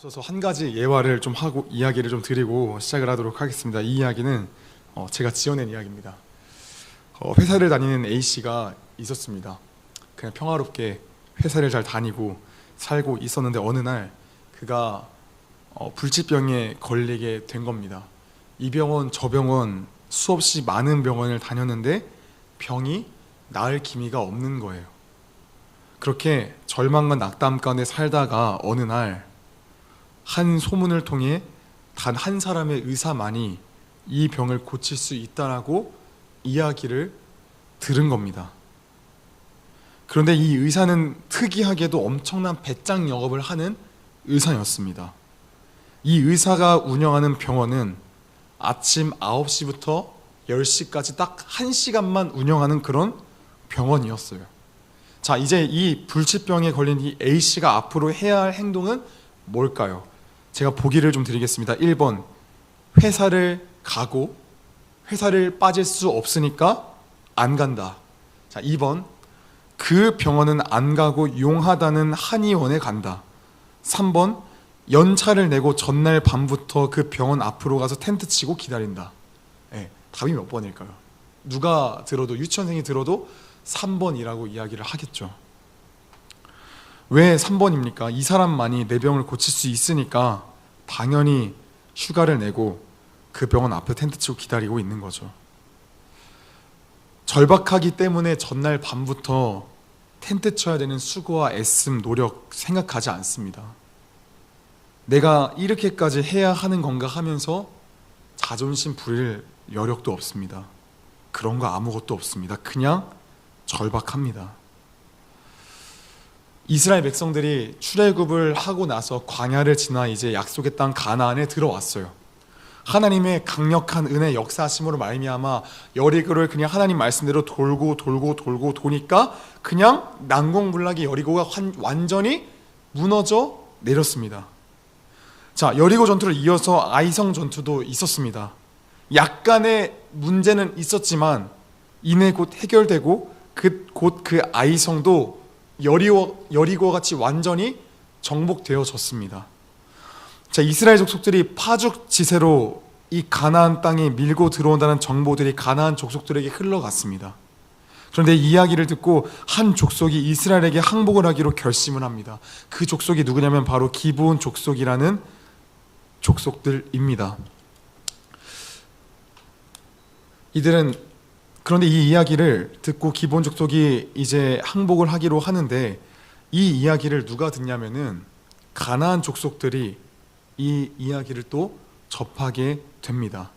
앞서서 한 가지 예화를 좀 하고 이야기를 좀 드리고 시작을 하도록 하겠습니다. 이 이야기는 제가 지어낸 이야기입니다. 회사를 다니는 A씨가 있었습니다. 그냥 평화롭게 회사를 잘 다니고 살고 있었는데 어느 날 그가 불치병에 걸리게 된 겁니다. 이 병원 저 병원 수없이 많은 병원을 다녔는데 병이 나을 기미가 없는 거예요. 그렇게 절망과 낙담 가운데 살다가 어느 날 한 소문을 통해 단 한 사람의 의사만이 이 병을 고칠 수 있다라고 이야기를 들은 겁니다. 그런데 이 의사는 특이하게도 엄청난 배짱 영업을 하는 의사였습니다. 이 의사가 운영하는 병원은 아침 9시부터 10시까지 딱 1시간만 운영하는 그런 병원이었어요. 자, 이제 이 불치병에 걸린 이 A씨가 앞으로 해야 할 행동은 뭘까요? 제가 보기를 좀 드리겠습니다. 1번, 회사를 가고 회사를 빠질 수 없으니까 안 간다. 자, 2번, 그 병원은 안 가고 용하다는 한의원에 간다. 3번, 연차를 내고 전날 밤부터 그 병원 앞으로 가서 텐트 치고 기다린다. 네, 답이 몇 번일까요? 누가 들어도, 유치원생이 들어도 3번이라고 이야기를 하겠죠. 왜 3번입니까? 이 사람만이 내 병을 고칠 수 있으니까 당연히 휴가를 내고 그 병원 앞에 텐트 치고 기다리고 있는 거죠. 절박하기 때문에 전날 밤부터 텐트 쳐야 되는 수고와 애씀, 노력 생각하지 않습니다. 내가 이렇게까지 해야 하는 건가 하면서 자존심 부릴 여력도 없습니다. 그런 거 아무것도 없습니다. 그냥 절박합니다. 이스라엘 백성들이 출애굽을 하고 나서 광야를 지나 이제 약속의 땅 가나안에 들어왔어요. 하나님의 강력한 은혜 역사하심으로 말미암아 여리고를 그냥 하나님 말씀대로 돌고 도니까 그냥 난공불락의 여리고가 완전히 무너져 내렸습니다. 자, 여리고 전투를 이어서 아이성 전투도 있었습니다. 약간의 문제는 있었지만 이내 곧 해결되고 곧 그 아이성도 여리고와 같이 완전히 정복되어졌습니다. 자, 이스라엘 족속들이 파죽지세로 이 가나안 땅에 밀고 들어온다는 정보들이 가나안 족속들에게 흘러갔습니다. 그런데 이 이야기를 듣고 한 족속이 이스라엘에게 항복을 하기로 결심을 합니다. 그 족속이 누구냐면 바로 기브온 족속이라는 족속들입니다. 그런데 이 이야기를 듣고 기브온 족속이 이제 항복을 하기로 하는데 이 이야기를 누가 듣냐면은 가나안 족속들이 이 이야기를 또 접하게 됩니다.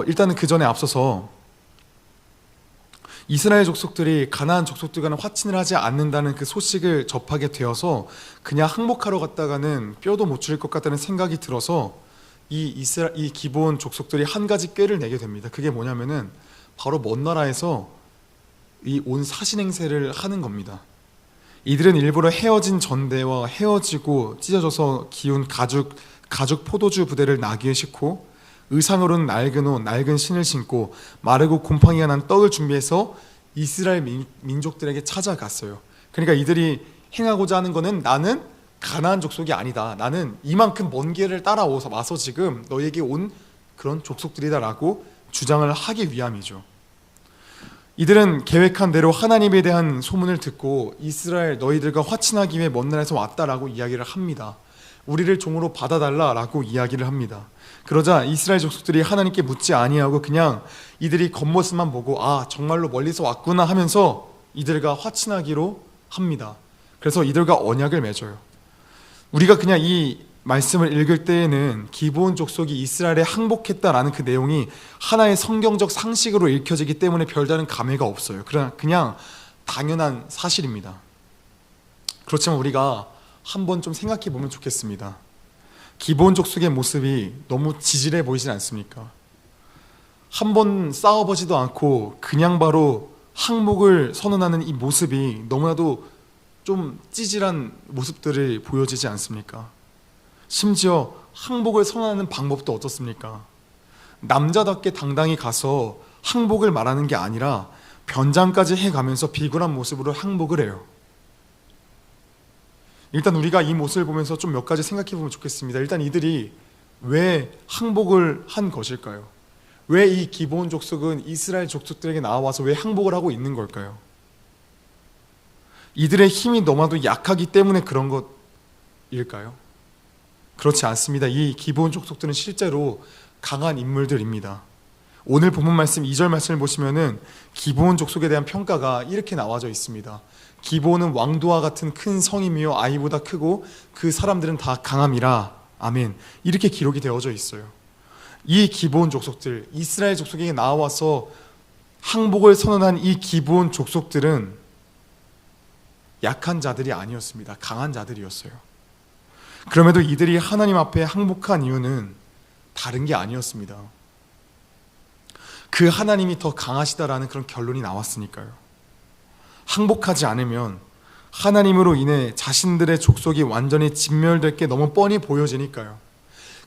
일단은 그 전에 앞서서 이스라엘 족속들이 가나안 족속들과는 화친을 하지 않는다는 그 소식을 접하게 되어서 그냥 항복하러 갔다가는 뼈도 못 추릴 것 같다는 생각이 들어서 이 기브온 족속들이 한 가지 꾀를 내게 됩니다. 그게 뭐냐면은 바로 먼 나라에서 이 온 사신 행세를 하는 겁니다. 이들은 일부러 헤어진 전대와 헤어지고 찢어져서 기운 가죽 포도주 부대를 나귀에 싣고 의상으로는 낡은 옷, 낡은 신을 신고 마르고 곰팡이가 난 떡을 준비해서 이스라엘 민족들에게 찾아갔어요. 그러니까 이들이 행하고자 하는 거는 나는 가나안 족속이 아니다. 나는 이만큼 먼 길을 따라와서 지금 너에게 온 그런 족속들이다라고 주장을 하기 위함이죠. 이들은 계획한 대로 하나님에 대한 소문을 듣고 이스라엘 너희들과 화친하기 위해 먼 나라에서 왔다라고 이야기를 합니다. 우리를 종으로 받아달라라고 이야기를 합니다. 그러자 이스라엘 족속들이 하나님께 묻지 아니하고 그냥 이들이 겉모습만 보고 정말로 멀리서 왔구나 하면서 이들과 화친하기로 합니다. 그래서 이들과 언약을 맺어요. 우리가 그냥 이 말씀을 읽을 때에는 기브온 족속이 이스라엘에 항복했다라는 그 내용이 하나의 성경적 상식으로 읽혀지기 때문에 별다른 감회가 없어요. 그냥 당연한 사실입니다. 그렇지만 우리가 한번 좀 생각해 보면 좋겠습니다. 기브온 족속의 모습이 너무 지질해 보이진 않습니까? 한번 싸워보지도 않고 그냥 바로 항복을 선언하는 이 모습이 너무나도 좀 찌질한 모습들이 보여지지 않습니까? 심지어 항복을 선언하는 방법도 어떻습니까? 남자답게 당당히 가서 항복을 말하는 게 아니라 변장까지 해가면서 비굴한 모습으로 항복을 해요. 일단 우리가 이 모습을 보면서 좀 몇 가지 생각해 보면 좋겠습니다. 일단 이들이 왜 항복을 한 것일까요? 왜 이 기브온 족속은 이스라엘 족속들에게 나와서 왜 항복을 하고 있는 걸까요? 이들의 힘이 너무나도 약하기 때문에 그런 것일까요? 그렇지 않습니다. 이 기브온 족속들은 실제로 강한 인물들입니다. 오늘 본문 말씀 2절 말씀을 보시면은 기브온 족속에 대한 평가가 이렇게 나와져 있습니다. 기브온은 왕도와 같은 큰 성이며 아이보다 크고 그 사람들은 다 강함이라. 아멘. 이렇게 기록이 되어져 있어요. 이 기브온 족속들, 이스라엘 족속에게 나와서 항복을 선언한 이 기브온 족속들은 약한 자들이 아니었습니다. 강한 자들이었어요. 그럼에도 이들이 하나님 앞에 항복한 이유는 다른 게 아니었습니다. 그 하나님이 더 강하시다라는 그런 결론이 나왔으니까요. 항복하지 않으면 하나님으로 인해 자신들의 족속이 완전히 진멸될 게 너무 뻔히 보여지니까요.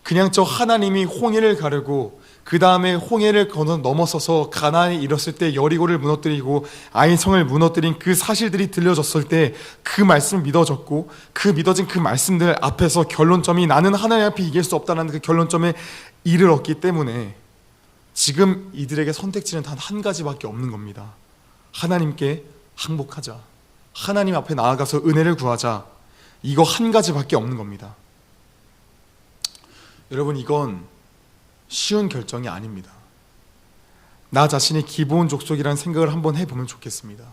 그냥 저 하나님이 홍해를 가르고 그 다음에 홍해를 건너 넘어서서 가나안에 이뤘을 때 여리고를 무너뜨리고 아이성을 무너뜨린 그 사실들이 들려졌을 때 그 말씀을 믿어졌고 그 믿어진 그 말씀들 앞에서 결론점이 나는 하나님 앞에 이길 수 없다는 그 결론점에 이르렀기 때문에 지금 이들에게 선택지는 단 한 가지밖에 없는 겁니다. 하나님께 항복하자. 하나님 앞에 나아가서 은혜를 구하자. 이거 한 가지밖에 없는 겁니다. 여러분, 이건 쉬운 결정이 아닙니다. 나 자신이 기브온 족속이라는 생각을 한번 해보면 좋겠습니다.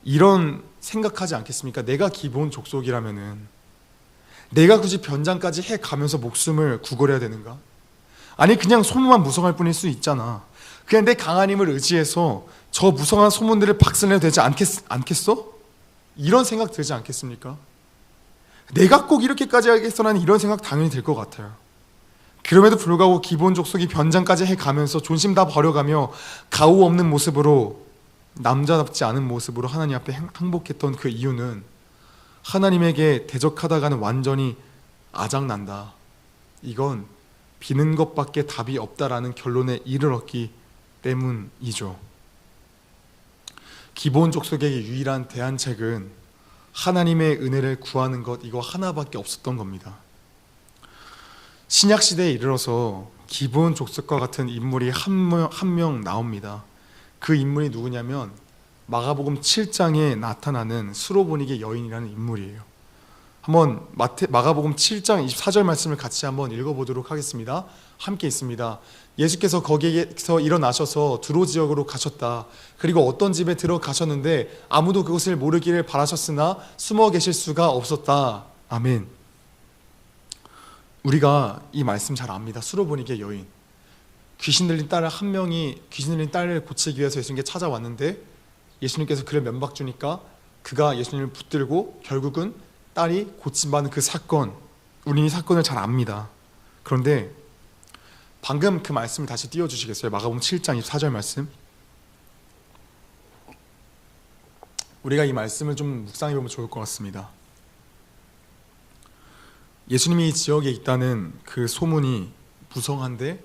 이런 생각하지 않겠습니까? 내가 기브온 족속이라면은 내가 굳이 변장까지 해가면서 목숨을 구걸해야 되는가? 아니, 그냥 소문만 무성할 뿐일 수 있잖아. 그냥 내 강한 힘을 의지해서 저 무성한 소문들을 박살내도 되지 않겠어? 이런 생각 들지 않겠습니까? 내가 꼭 이렇게까지 하겠어라는 이런 생각 당연히 들 것 같아요. 그럼에도 불구하고 기브온 족속이 변장까지 해가면서 존심 다 버려가며 가오 없는 모습으로, 남자답지 않은 모습으로 하나님 앞에 항복했던 그 이유는 하나님에게 대적하다가는 완전히 아작난다. 이건 비는 것밖에 답이 없다라는 결론에 이르렀기 때문이죠. 기브온 족속에게 유일한 대안책은 하나님의 은혜를 구하는 것, 이거 하나밖에 없었던 겁니다. 신약 시대에 이르러서 기브온 족속과 같은 인물이 한 명 나옵니다. 그 인물이 누구냐면 마가복음 7장에 나타나는 수로보니게 여인이라는 인물이에요. 한번 마가복음 7장 24절 말씀을 같이 한번 읽어보도록 하겠습니다. 함께 있습니다. 예수께서 거기에서 일어나셔서 두로 지역으로 가셨다. 그리고 어떤 집에 들어가셨는데 아무도 그것을 모르기를 바라셨으나 숨어 계실 수가 없었다. 아멘. 우리가 이 말씀 잘 압니다. 수로보니게 여인, 귀신 들린 딸 한 명이 귀신 들린 딸을 고치기 위해서 예수님께 찾아왔는데 예수님께서 그를 면박 주니까 그가 예수님을 붙들고 결국은 딸이 고침받는 그 사건, 우리는 이 사건을 잘 압니다. 그런데 방금 그 말씀을 다시 띄워주시겠어요? 마가복음 7장 24절 말씀. 우리가 이 말씀을 좀 묵상해보면 좋을 것 같습니다. 예수님이 이 지역에 있다는 그 소문이 무성한데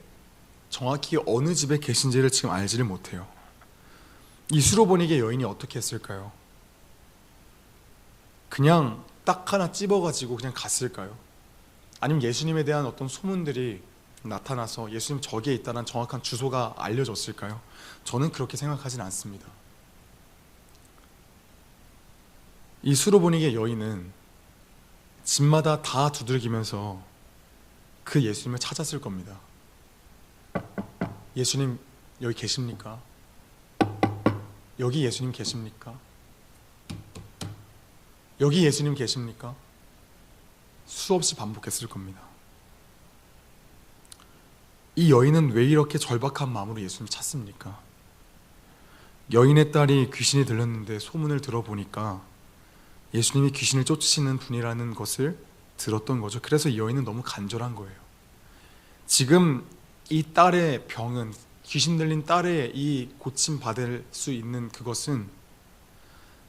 정확히 어느 집에 계신지를 지금 알지를 못해요. 이 수로보니게 여인이 어떻게 했을까요? 그냥 딱 하나 찝어가지고 그냥 갔을까요? 아니면 예수님에 대한 어떤 소문들이 나타나서 예수님 저기에 있다는 정확한 주소가 알려졌을까요? 저는 그렇게 생각하진 않습니다. 이 수로보니게 여인은 집마다 다 두들기면서 그 예수님을 찾았을 겁니다. 예수님 여기 계십니까? 여기 예수님 계십니까? 여기 예수님 계십니까? 수없이 반복했을 겁니다. 이 여인은 왜 이렇게 절박한 마음으로 예수님을 찾습니까? 여인의 딸이 귀신이 들렸는데 소문을 들어보니까 예수님이 귀신을 쫓으시는 분이라는 것을 들었던 거죠. 그래서 이 여인은 너무 간절한 거예요. 지금 이 딸의 병은, 귀신 들린 딸의 이 고침받을 수 있는 그것은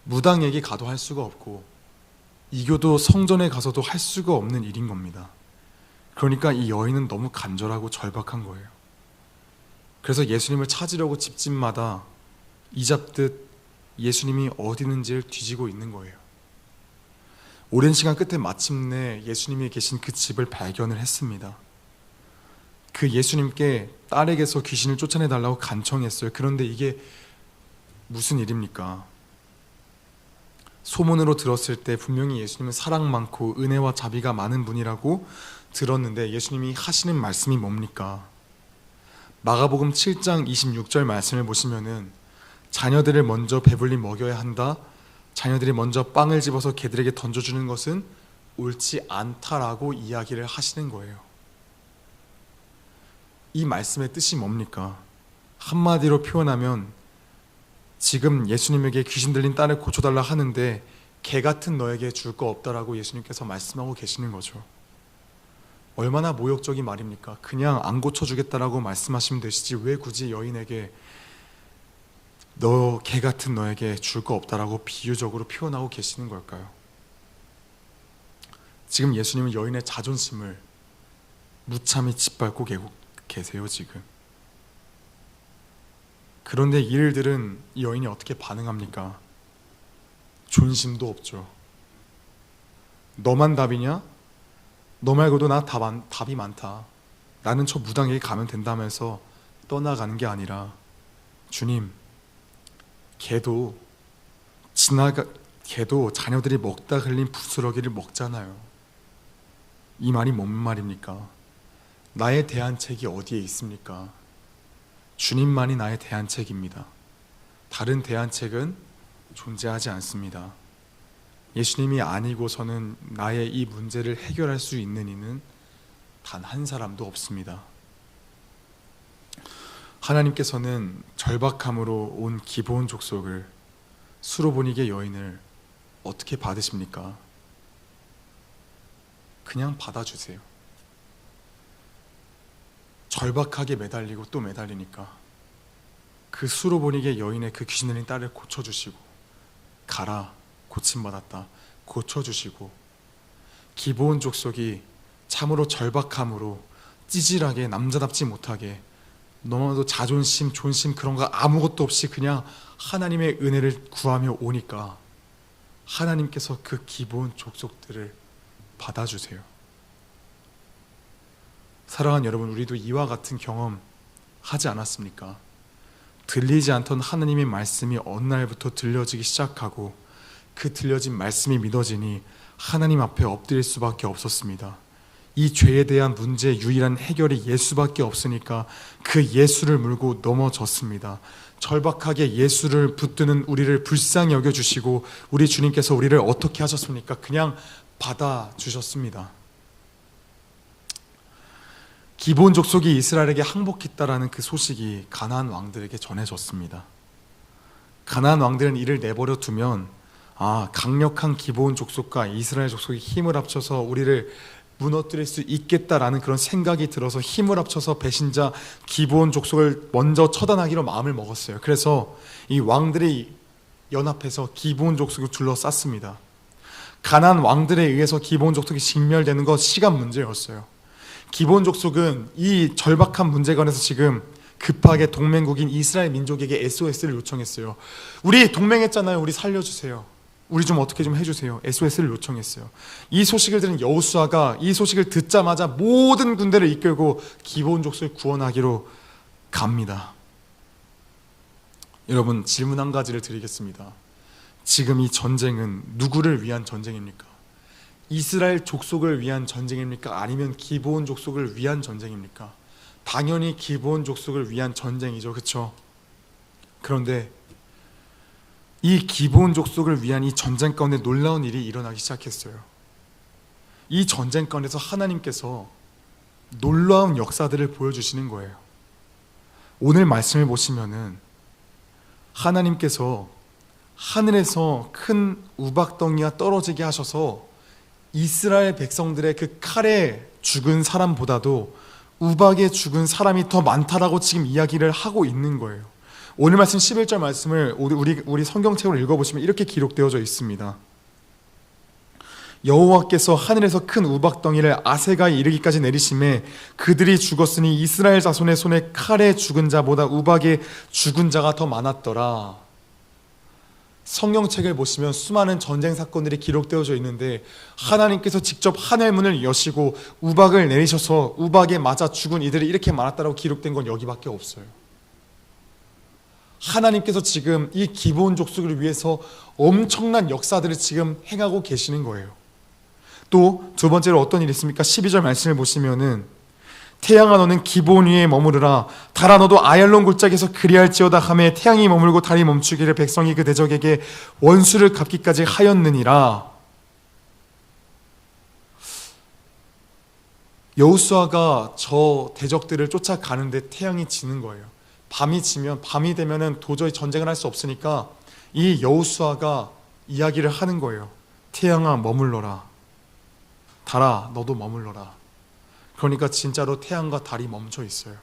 무당에게 가도 할 수가 없고 이교도 성전에 가서도 할 수가 없는 일인 겁니다. 그러니까 이 여인은 너무 간절하고 절박한 거예요. 그래서 예수님을 찾으려고 집집마다 이잡듯 예수님이 어디 있는지를 뒤지고 있는 거예요. 오랜 시간 끝에 마침내 예수님이 계신 그 집을 발견을 했습니다. 그 예수님께 딸에게서 귀신을 쫓아내달라고 간청했어요. 그런데 이게 무슨 일입니까? 소문으로 들었을 때 분명히 예수님은 사랑 많고 은혜와 자비가 많은 분이라고 들었는데 예수님이 하시는 말씀이 뭡니까? 마가복음 7장 26절 말씀을 보시면은 자녀들을 먼저 배불리 먹여야 한다. 자녀들이 먼저 빵을 집어서 개들에게 던져주는 것은 옳지 않다라고 이야기를 하시는 거예요. 이 말씀의 뜻이 뭡니까? 한마디로 표현하면 지금 예수님에게 귀신 들린 딸을 고쳐달라 하는데 개 같은 너에게 줄 거 없다라고 예수님께서 말씀하고 계시는 거죠. 얼마나 모욕적인 말입니까? 그냥 안 고쳐주겠다라고 말씀하시면 되시지 왜 굳이 여인에게 너 개 같은 너에게 줄 거 없다라고 비유적으로 표현하고 계시는 걸까요? 지금 예수님은 여인의 자존심을 무참히 짓밟고 계세요 지금. 그런데 이를 들은 이 여인이 어떻게 반응합니까? 존심도 없죠. 너만 답이냐? 너 말고도 나 답이 많다. 나는 저 무당에게 가면 된다면서 떠나가는 게 아니라 주님, 개도 자녀들이 먹다 흘린 부스러기를 먹잖아요. 이 말이 뭔 말입니까? 나의 대안책이 어디에 있습니까? 주님만이 나의 대안책입니다. 다른 대안책은 존재하지 않습니다. 예수님이 아니고서는 나의 이 문제를 해결할 수 있는 이는 단 한 사람도 없습니다. 하나님께서는 절박함으로 온 기브온 족속을 수로보니게 여인을 어떻게 받으십니까? 그냥 받아주세요. 절박하게 매달리고 또 매달리니까 그 수로보니게 여인의 그 귀신 들린 딸을 고쳐주시고 가라 고침받았다 고쳐주시고 기브온 족속이 참으로 절박함으로 찌질하게 남자답지 못하게 너무나도 자존심 존심 그런 거 아무것도 없이 그냥 하나님의 은혜를 구하며 오니까 하나님께서 그 기브온 족속들을 받아주세요. 사랑하는 여러분, 우리도 이와 같은 경험 하지 않았습니까? 들리지 않던 하나님의 말씀이 어느 날부터 들려지기 시작하고 그 들려진 말씀이 믿어지니 하나님 앞에 엎드릴 수밖에 없었습니다. 이 죄에 대한 문제의 유일한 해결이 예수밖에 없으니까 그 예수를 물고 넘어졌습니다. 절박하게 예수를 붙드는 우리를 불쌍히 여겨주시고 우리 주님께서 우리를 어떻게 하셨습니까? 그냥 받아주셨습니다. 기브온 족속이 이스라엘에게 항복했다라는 그 소식이 가나안 왕들에게 전해졌습니다. 가나안 왕들은 이를 내버려 두면 강력한 기브온 족속과 이스라엘 족속이 힘을 합쳐서 우리를 무너뜨릴 수 있겠다라는 그런 생각이 들어서 힘을 합쳐서 배신자 기브온 족속을 먼저 처단하기로 마음을 먹었어요. 그래서 이 왕들이 연합해서 기브온 족속을 둘러쌌습니다. 가나안 왕들에 의해서 기브온 족속이 진멸되는 것 시간 문제였어요. 기브온 족속은 이 절박한 문제관에서 지금 급하게 동맹국인 이스라엘 민족에게 SOS를 요청했어요. 우리 동맹했잖아요. 우리 살려주세요. 우리 좀 어떻게 좀 해주세요. SOS를 요청했어요. 이 소식을 들은 여호수아가 이 소식을 듣자마자 모든 군대를 이끌고 기브온 족속을 구원하기로 갑니다. 여러분, 질문 한 가지를 드리겠습니다. 지금 이 전쟁은 누구를 위한 전쟁입니까? 이스라엘 족속을 위한 전쟁입니까? 아니면 기브온 족속을 위한 전쟁입니까? 당연히 기브온 족속을 위한 전쟁이죠. 그렇죠? 그런데 이 기브온 족속을 위한 이 전쟁 가운데 놀라운 일이 일어나기 시작했어요. 이 전쟁 가운데서 하나님께서 놀라운 역사들을 보여주시는 거예요. 오늘 말씀을 보시면은 하나님께서 하늘에서 큰 우박덩이가 떨어지게 하셔서 이스라엘 백성들의 그 칼에 죽은 사람보다도 우박에 죽은 사람이 더 많다라고 지금 이야기를 하고 있는 거예요. 오늘 말씀 11절 말씀을 우리 성경책으로 읽어보시면 이렇게 기록되어져 있습니다. 여호와께서 하늘에서 큰 우박덩이를 아세가에 이르기까지 내리심에 그들이 죽었으니 이스라엘 자손의 손에 칼에 죽은 자보다 우박에 죽은 자가 더 많았더라. 성경책을 보시면 수많은 전쟁 사건들이 기록되어져 있는데 하나님께서 직접 하늘 문을 여시고 우박을 내리셔서 우박에 맞아 죽은 이들이 이렇게 많았다고 기록된 건 여기밖에 없어요. 하나님께서 지금 이 기브온 족속을 위해서 엄청난 역사들을 지금 행하고 계시는 거예요. 또 두 번째로 어떤 일이 있습니까? 12절 말씀을 보시면은 태양아 너는 기브온 위에 머무르라. 달아 너도 아얄론 골짜기에서 그리할지어다 하매 태양이 머물고 달이 멈추기를 백성이 그 대적에게 원수를 갚기까지 하였느니라. 여호수아가 저 대적들을 쫓아가는데 태양이 지는 거예요. 밤이 되면은 도저히 전쟁을 할 수 없으니까 이 여호수아가 이야기를 하는 거예요. 태양아 머물러라. 달아 너도 머물러라. 그러니까 진짜로 태양과 달이 멈춰 있어요.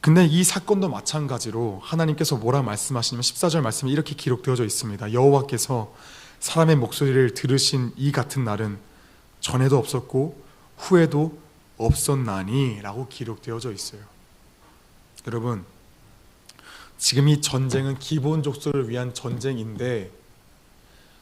근데 이 사건도 마찬가지로 하나님께서 뭐라 말씀하시냐면 14절 말씀에 이렇게 기록되어져 있습니다. 여호와께서 사람의 목소리를 들으신 이 같은 날은 전에도 없었고 후에도 없었나니 라고 기록되어져 있어요. 여러분, 지금 이 전쟁은 기브온 족속을 위한 전쟁인데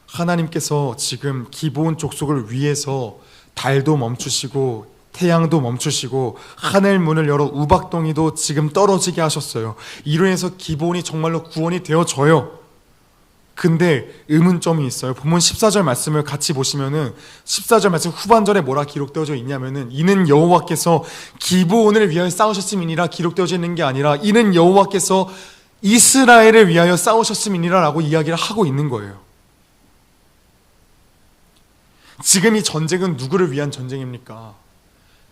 하나님께서 지금 기브온 족속을 위해서 달도 멈추시고 태양도 멈추시고 하늘 문을 열어 우박덩이도 지금 떨어지게 하셨어요. 이로 인해서 기브온이 정말로 구원이 되어져요. 근데 의문점이 있어요. 본문 14절 말씀을 같이 보시면은 14절 말씀 후반절에 뭐라 기록되어져 있냐면은 이는 여호와께서 기브온을 위하여 싸우셨음이니라 기록되어져 있는 게 아니라 이는 여호와께서 이스라엘을 위하여 싸우셨음이니라 라고 이야기를 하고 있는 거예요. 지금 이 전쟁은 누구를 위한 전쟁입니까?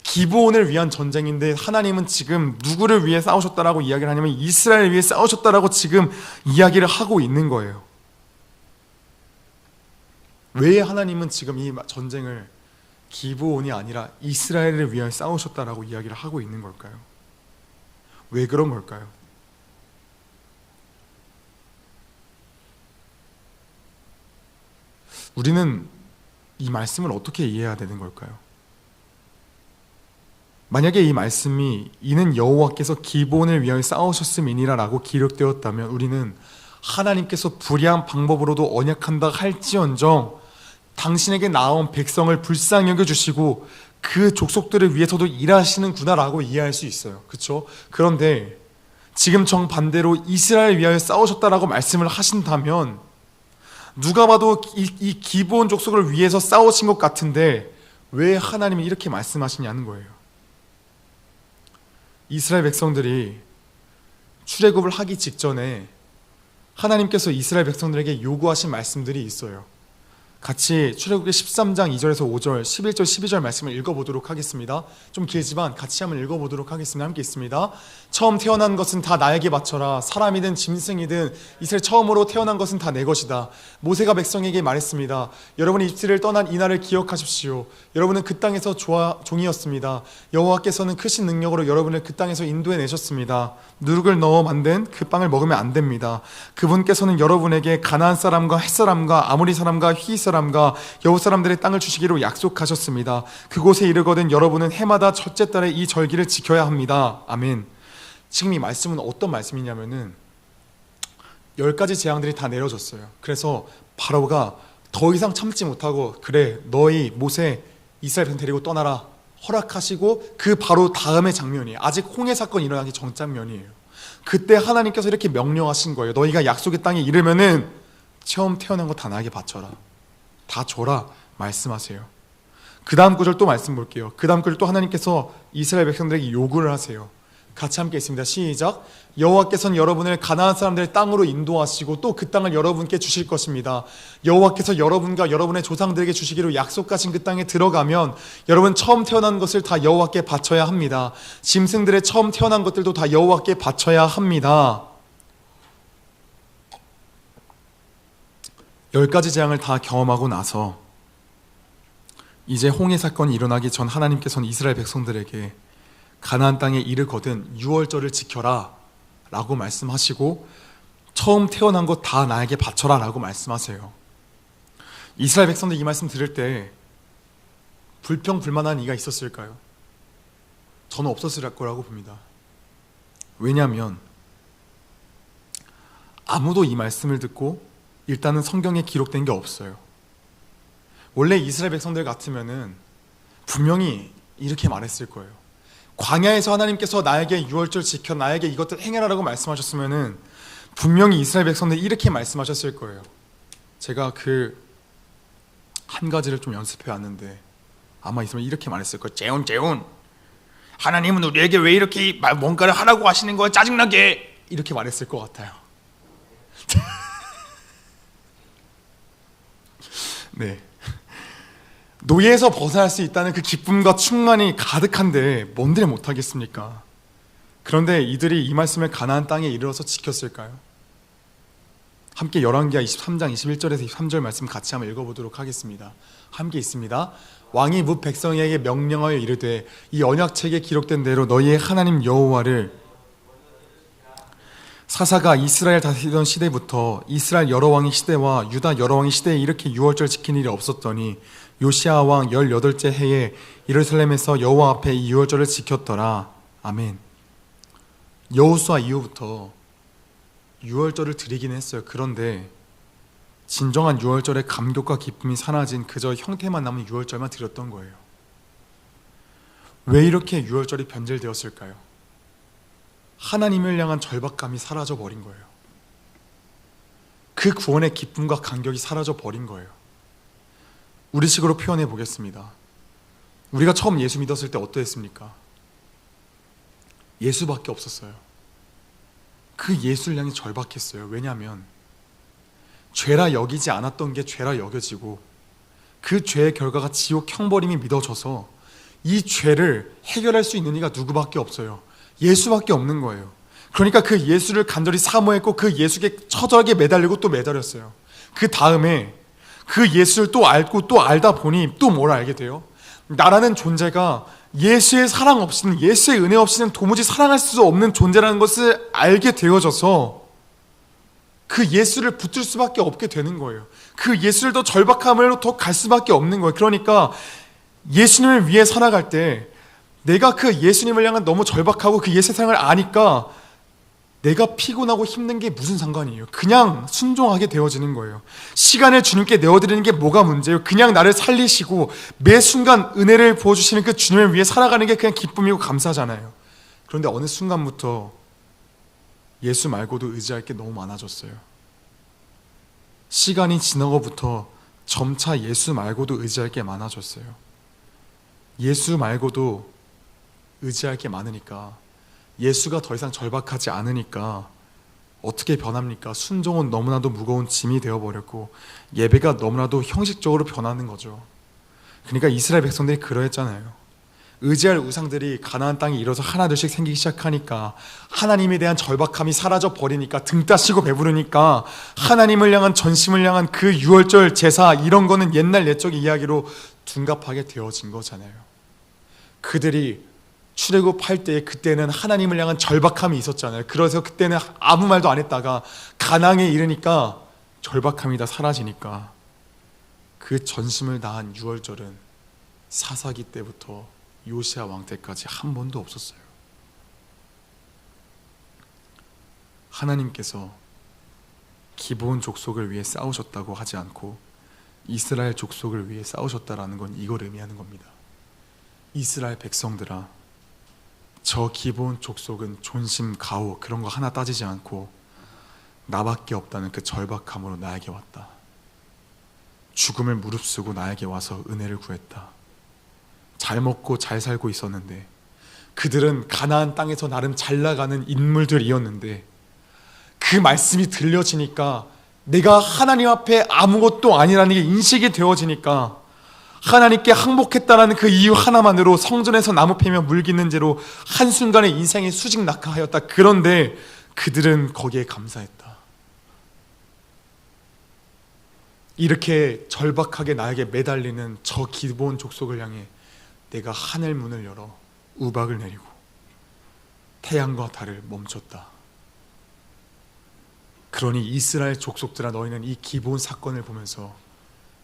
기브온을 위한 전쟁인데 하나님은 지금 누구를 위해 싸우셨다라고 이야기를 하냐면 이스라엘을 위해 싸우셨다라고 지금 이야기를 하고 있는 거예요. 왜 하나님은 지금 이 전쟁을 기브온이 아니라 이스라엘을 위하여 싸우셨다라고 이야기를 하고 있는 걸까요? 왜 그런 걸까요? 우리는 이 말씀을 어떻게 이해해야 되는 걸까요? 만약에 이 말씀이 이는 여호와께서 기브온을 위하여 싸우셨음이니라 라고 기록되었다면 우리는 하나님께서 불의한 방법으로도 언약한다 할지언정 당신에게 나온 백성을 불쌍히 여겨주시고 그 족속들을 위해서도 일하시는구나 라고 이해할 수 있어요. 그렇죠? 그런데 지금 정반대로 이스라엘을 위하여 싸우셨다라고 말씀을 하신다면 누가 봐도 이 기브온 족속을 위해서 싸우신 것 같은데 왜 하나님이 이렇게 말씀하시냐는 거예요. 이스라엘 백성들이 출애굽을 하기 직전에 하나님께서 이스라엘 백성들에게 요구하신 말씀들이 있어요. 같이 출애굽기 13장 2절에서 5절, 11절, 12절 말씀을 읽어보도록 하겠습니다. 좀 길지만 같이 한번 읽어보도록 하겠습니다. 함께 있습니다. 처음 태어난 것은 다 나에게 바쳐라. 사람이든 짐승이든 이스라엘 처음으로 태어난 것은 다 내 것이다. 모세가 백성에게 말했습니다. 여러분이 이스라엘을 떠난 이날을 기억하십시오. 여러분은 그 땅에서 종이었습니다. 여호와께서는 크신 능력으로 여러분을 그 땅에서 인도해 내셨습니다. 누룩을 넣어 만든 그 빵을 먹으면 안 됩니다. 그분께서는 여러분에게 가나안 사람과 헷 사람과 아모리 사람과 휘 사람과 여호 사람들의 땅을 주시기로 약속하셨습니다. 그곳에 이르거든 여러분은 해마다 첫째 달에 이 절기를 지켜야 합니다. 아멘. 지금 이 말씀은 어떤 말씀이냐면은 10가지 재앙들이 다 내려졌어요. 그래서 바로가 더 이상 참지 못하고 그래 너희 모세 이스라엘 백성 데리고 떠나라 허락하시고 그 바로 다음의 장면이에요. 아직 홍해 사건이 일어나기 전 장면이에요. 그때 하나님께서 이렇게 명령하신 거예요. 너희가 약속의 땅에 이르면은 처음 태어난 거 다 나에게 바쳐라. 다 줘라 말씀하세요. 그 다음 구절 또 말씀 볼게요. 그 다음 구절 또 하나님께서 이스라엘 백성들에게 요구를 하세요. 같이 함께 있습니다. 시작. 여호와께서는 여러분을 가나안 사람들의 땅으로 인도하시고 또 그 땅을 여러분께 주실 것입니다. 여호와께서 여러분과 여러분의 조상들에게 주시기로 약속하신 그 땅에 들어가면 여러분 처음 태어난 것을 다 여호와께 바쳐야 합니다. 짐승들의 처음 태어난 것들도 다 여호와께 바쳐야 합니다. 10가지 재앙을 다 경험하고 나서 이제 홍해 사건이 일어나기 전 하나님께서는 이스라엘 백성들에게 가나안 땅에 이르거든 유월절을 지켜라 라고 말씀하시고 처음 태어난 것 다 나에게 바쳐라 라고 말씀하세요. 이스라엘 백성들 이 말씀 들을 때 불평불만한 이가 있었을까요? 저는 없었을 거라고 봅니다. 왜냐하면 아무도 이 말씀을 듣고 일단은 성경에 기록된 게 없어요. 원래 이스라엘 백성들 같으면은 분명히 이렇게 말했을 거예요. 광야에서 하나님께서 나에게 유월절 지켜 나에게 이것들 행해라라고 말씀하셨으면은 분명히 이스라엘 백성들이 이렇게 말씀하셨을 거예요. 제가 그 한 가지를 좀 연습해 왔는데 아마 있으면 이렇게 말했을 거예요. 재훈 하나님은 우리에게 왜 이렇게 뭔가를 하라고 하시는 거야, 짜증나게, 이렇게 말했을 것 같아요. 네, 노예에서 벗어날 수 있다는 그 기쁨과 충만이 가득한데 뭔들 못하겠습니까? 그런데 이들이 이 말씀을 가나안 땅에 이르러서 지켰을까요? 함께 열왕기하 23장 21절에서 23절 말씀 같이 한번 읽어보도록 하겠습니다. 함께 있습니다. 왕이 뭇 백성에게 명령하여 이르되 이 언약책에 기록된 대로 너희의 하나님 여호와를 사사가 이스라엘 다스리던 시대부터 이스라엘 여러 왕의 시대와 유다 여러 왕의 시대에 이렇게 유월절 지킨 일이 없었더니 요시야 왕 18째 해에 예루살렘에서 여호와 앞에 이 유월절을 지켰더라. 아멘. 여호수아 이후부터 유월절을 드리긴 했어요. 그런데 진정한 유월절의 감격과 기쁨이 사라진 그저 형태만 남은 유월절만 드렸던 거예요. 왜 이렇게 유월절이 변질되었을까요? 하나님을 향한 절박감이 사라져 버린 거예요. 그 구원의 기쁨과 감격이 사라져 버린 거예요. 우리식으로 표현해 보겠습니다. 우리가 처음 예수 믿었을 때 어떠했습니까? 예수밖에 없었어요. 그 예수를 향해 절박했어요. 왜냐하면 죄라 여기지 않았던 게 죄라 여겨지고 그 죄의 결과가 지옥 형벌임이 믿어져서 이 죄를 해결할 수 있는 이가 누구밖에 없어요. 예수밖에 없는 거예요. 그러니까 그 예수를 간절히 사모했고 그 예수께 처절하게 매달리고 또 매달렸어요. 그 다음에 그 예수를 또 알고 또 알다 보니 또 뭘 알게 돼요? 나라는 존재가 예수의 사랑 없이는, 예수의 은혜 없이는 도무지 사랑할 수 없는 존재라는 것을 알게 되어져서 그 예수를 붙들 수밖에 없게 되는 거예요. 그 예수를 더 절박함으로 더 갈 수밖에 없는 거예요. 그러니까 예수님을 위해 살아갈 때 내가 그 예수님을 향한 너무 절박하고 그 예수의 사랑을 아니까 내가 피곤하고 힘든 게 무슨 상관이에요. 그냥 순종하게 되어지는 거예요. 시간을 주님께 내어드리는 게 뭐가 문제예요. 그냥 나를 살리시고 매 순간 은혜를 부어주시는 그 주님을 위해 살아가는 게 그냥 기쁨이고 감사잖아요. 그런데 어느 순간부터 예수 말고도 의지할 게 너무 많아졌어요. 시간이 지나고부터 점차 예수 말고도 의지할 게 많아졌어요. 예수 말고도 의지할 게 많으니까, 예수가 더 이상 절박하지 않으니까 어떻게 변합니까? 순종은 너무나도 무거운 짐이 되어버렸고 예배가 너무나도 형식적으로 변하는 거죠. 그러니까 이스라엘 백성들이 그러했잖아요. 의지할 우상들이 가나안 땅에 이뤄서 하나둘씩 생기기 시작하니까 하나님에 대한 절박함이 사라져 버리니까 등 따시고 배부르니까 하나님을 향한 전심을 향한 그 유월절 제사 이런 거는 옛날 옛적의 이야기로 둔갑하게 되어진 거잖아요. 그들이 출애굽할 때 그때는 하나님을 향한 절박함이 있었잖아요. 그래서 그때는 아무 말도 안 했다가 가나안에 이르니까 절박함이 다 사라지니까 그 전심을 다한 유월절은 사사기 때부터 요시야 왕 때까지 한 번도 없었어요. 하나님께서 기브온 족속을 위해 싸우셨다고 하지 않고 이스라엘 족속을 위해 싸우셨다라는 건 이걸 의미하는 겁니다. 이스라엘 백성들아, 저 기브온 족속은 존심, 가오 그런 거 하나 따지지 않고 나밖에 없다는 그 절박함으로 나에게 왔다. 죽음을 무릅쓰고 나에게 와서 은혜를 구했다. 잘 먹고 잘 살고 있었는데, 그들은 가나안 땅에서 나름 잘 나가는 인물들이었는데 그 말씀이 들려지니까 내가 하나님 앞에 아무것도 아니라는 게 인식이 되어지니까 하나님께 항복했다라는 그 이유 하나만으로 성전에서 나무 패며 물 깃는 죄로 한순간에 인생이 수직 낙하하였다. 그런데 그들은 거기에 감사했다. 이렇게 절박하게 나에게 매달리는 저 기브온 족속을 향해 내가 하늘 문을 열어 우박을 내리고 태양과 달을 멈췄다. 그러니 이스라엘 족속들아, 너희는 이 기브온 사건을 보면서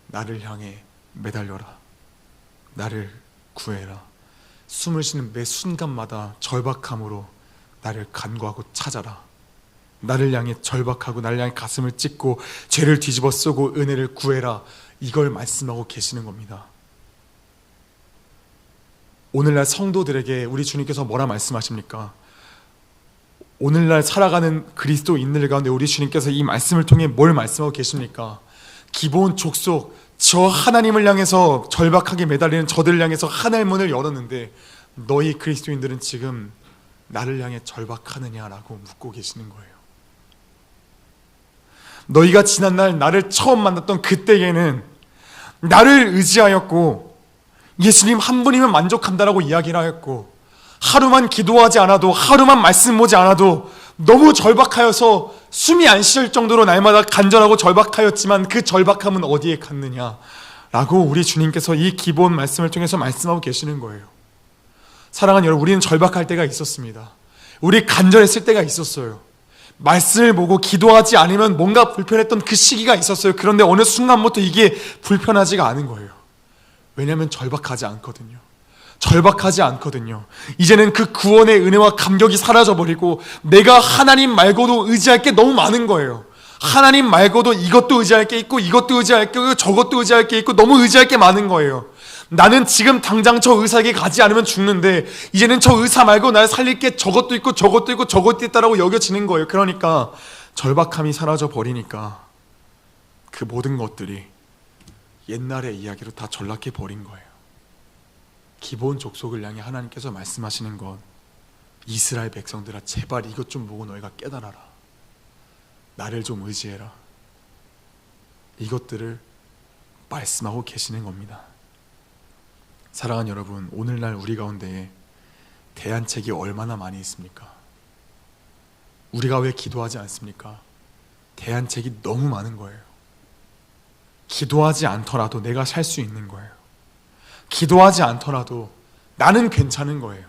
나를 향해 매달려라. 나를 구해라. 숨을 쉬는 매 순간마다 절박함으로 나를 간구하고 찾아라. 나를 향해 절박하고 나를 향해 가슴을 찢고 죄를 뒤집어 쓰고 은혜를 구해라, 이걸 말씀하고 계시는 겁니다. 오늘날 성도들에게 우리 주님께서 뭐라 말씀하십니까? 오늘날 살아가는 그리스도인들 가운데 우리 주님께서 이 말씀을 통해 뭘 말씀하고 계십니까? 기본 족속, 저 하나님을 향해서 절박하게 매달리는 저들을 향해서 하나의 문을 열었는데 너희 그리스도인들은 지금 나를 향해 절박하느냐라고 묻고 계시는 거예요. 너희가 지난날 나를 처음 만났던 그때에는 나를 의지하였고 예수님 한 분이면 만족한다라고 이야기를 하였고 하루만 기도하지 않아도, 하루만 말씀 보지 않아도 너무 절박하여서 숨이 안 쉴 정도로 날마다 간절하고 절박하였지만 그 절박함은 어디에 갔느냐 라고 우리 주님께서 이 기본 말씀을 통해서 말씀하고 계시는 거예요. 사랑하는 여러분, 우리는 절박할 때가 있었습니다. 우리 간절했을 때가 있었어요. 말씀을 보고 기도하지 않으면 뭔가 불편했던 그 시기가 있었어요. 그런데 어느 순간부터 이게 불편하지가 않은 거예요. 왜냐하면 절박하지 않거든요. 절박하지 않거든요. 이제는 그 구원의 은혜와 감격이 사라져버리고 내가 하나님 말고도 의지할 게 너무 많은 거예요. 하나님 말고도 이것도 의지할 게 있고 이것도 의지할 게 있고 저것도 의지할 게 있고 너무 의지할 게 많은 거예요. 나는 지금 당장 저 의사에게 가지 않으면 죽는데 이제는 저 의사 말고 날 살릴 게 저것도 있고 저것도 있고 저것도 있다라고 여겨지는 거예요. 그러니까 절박함이 사라져 버리니까 그 모든 것들이 옛날의 이야기로 다 전락해 버린 거예요. 기본 족속을 향해 하나님께서 말씀하시는 것, 이스라엘 백성들아 제발 이것 좀 보고 너희가 깨달아라. 나를 좀 의지해라. 이것들을 말씀하고 계시는 겁니다. 사랑하는 여러분, 오늘날 우리 가운데에 대안책이 얼마나 많이 있습니까? 우리가 왜 기도하지 않습니까? 대안책이 너무 많은 거예요. 기도하지 않더라도 내가 살 수 있는 거예요. 기도하지 않더라도 나는 괜찮은 거예요.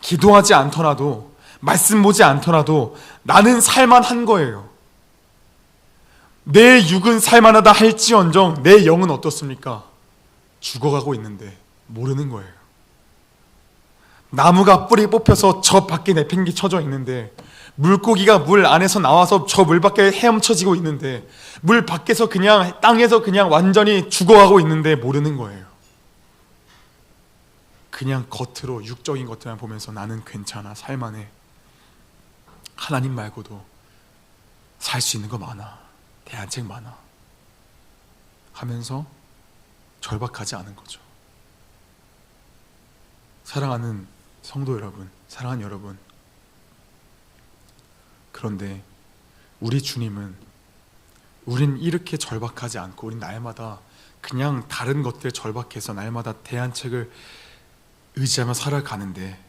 기도하지 않더라도 말씀 보지 않더라도 나는 살만한 거예요. 내 육은 살만하다 할지언정 내 영은 어떻습니까? 죽어가고 있는데 모르는 거예요. 나무가 뿌리 뽑혀서 저 밖에 내팽개 쳐져 있는데 물고기가 물 안에서 나와서 저 물 밖에 헤엄쳐지고 있는데 물 밖에서 그냥 땅에서 그냥 완전히 죽어가고 있는데 모르는 거예요. 그냥 겉으로 육적인 것들만 보면서 나는 괜찮아, 살만해. 하나님 말고도 살 수 있는 거 많아, 대안책 많아 하면서 절박하지 않은 거죠. 사랑하는 성도 여러분, 사랑하는 여러분, 그런데 우리 주님은 우린 이렇게 절박하지 않고 우린 날마다 그냥 다른 것들에 절박해서 날마다 대안책을 의지하며 살아가는데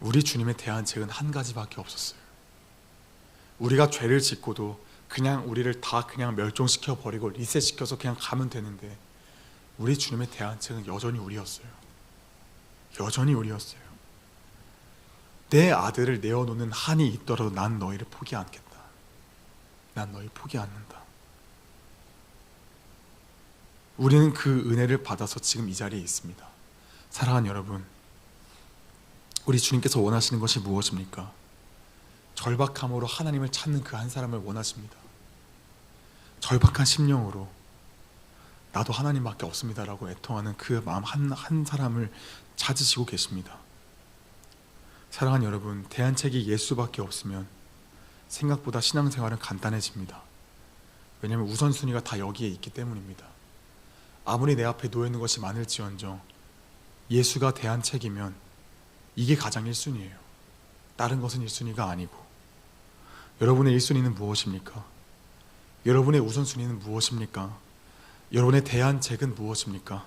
우리 주님의 대안책은 한 가지밖에 없었어요. 우리가 죄를 짓고도 그냥 우리를 다 그냥 멸종시켜 버리고 리셋시켜서 그냥 가면 되는데 우리 주님의 대안책은 여전히 우리였어요. 여전히 우리였어요. 내 아들을 내어놓는 한이 있더라도 난 너희를 포기 않겠다. 난 너희 포기 않는다. 우리는 그 은혜를 받아서 지금 이 자리에 있습니다. 사랑하는 여러분, 우리 주님께서 원하시는 것이 무엇입니까? 절박함으로 하나님을 찾는 그 한 사람을 원하십니다. 절박한 심령으로 나도 하나님밖에 없습니다라고 애통하는 그 마음 한 사람을 찾으시고 계십니다. 사랑하는 여러분, 대안책이 예수밖에 없으면 생각보다 신앙생활은 간단해집니다. 왜냐하면 우선순위가 다 여기에 있기 때문입니다. 아무리 내 앞에 놓여있는 것이 많을지언정 예수가 대안책이면 이게 가장 1순위예요. 다른 것은 1순위가 아니고. 여러분의 1순위는 무엇입니까? 여러분의 우선순위는 무엇입니까? 여러분의 대안책은 무엇입니까?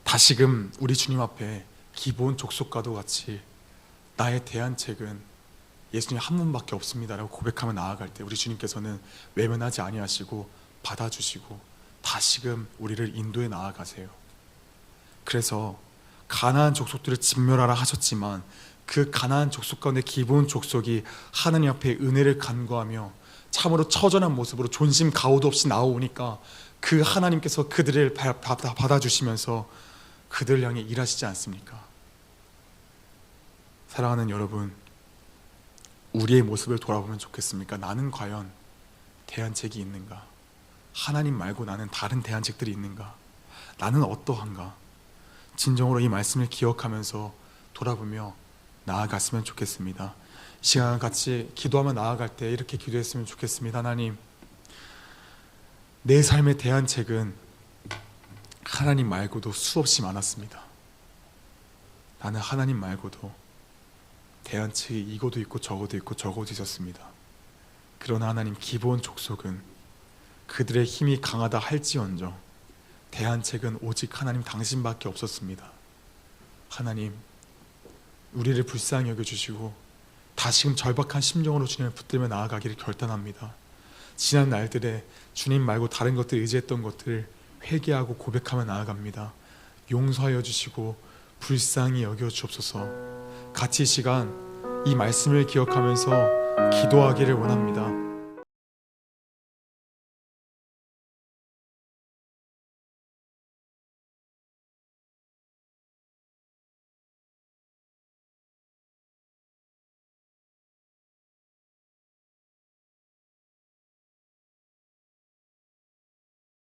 다시금 우리 주님 앞에 기본 족속과도 같이 나의 대안책은 예수님 한 분밖에 없습니다라고 고백하며 나아갈 때 우리 주님께서는 외면하지 아니하시고 받아주시고 다시금 우리를 인도해 나아가세요. 그래서 가나안 족속들을 진멸하라 하셨지만 그 가나안 족속 가운데 기본 족속이 하나님 앞에 은혜를 간구하며 참으로 처절한 모습으로 존심 가오도 없이 나오니까 그 하나님께서 그들을 받아주시면서 그들을 향해 일하시지 않습니까? 사랑하는 여러분, 우리의 모습을 돌아보면 좋겠습니까? 나는 과연 대안책이 있는가? 하나님 말고 나는 다른 대안책들이 있는가? 나는 어떠한가? 진정으로 이 말씀을 기억하면서 돌아보며 나아갔으면 좋겠습니다. 이 시간 같이 기도하며 나아갈 때 이렇게 기도했으면 좋겠습니다. 하나님, 내 삶의 대안책은 하나님 말고도 수없이 많았습니다. 나는 하나님 말고도 대안책이 이거도 있고 저거도 있고 저거도 있었습니다. 그러나 하나님, 기브온 족속은 그들의 힘이 강하다 할지언정 대안책은 오직 하나님 당신밖에 없었습니다. 하나님, 우리를 불쌍히 여겨주시고 다시금 절박한 심정으로 주님을 붙들며 나아가기를 결단합니다. 지난 날들에 주님 말고 다른 것들 의지했던 것들을 회개하고 고백하며 나아갑니다. 용서하여 주시고 불쌍히 여겨 주옵소서. 같이 이 시간 이 말씀을 기억하면서 기도하기를 원합니다.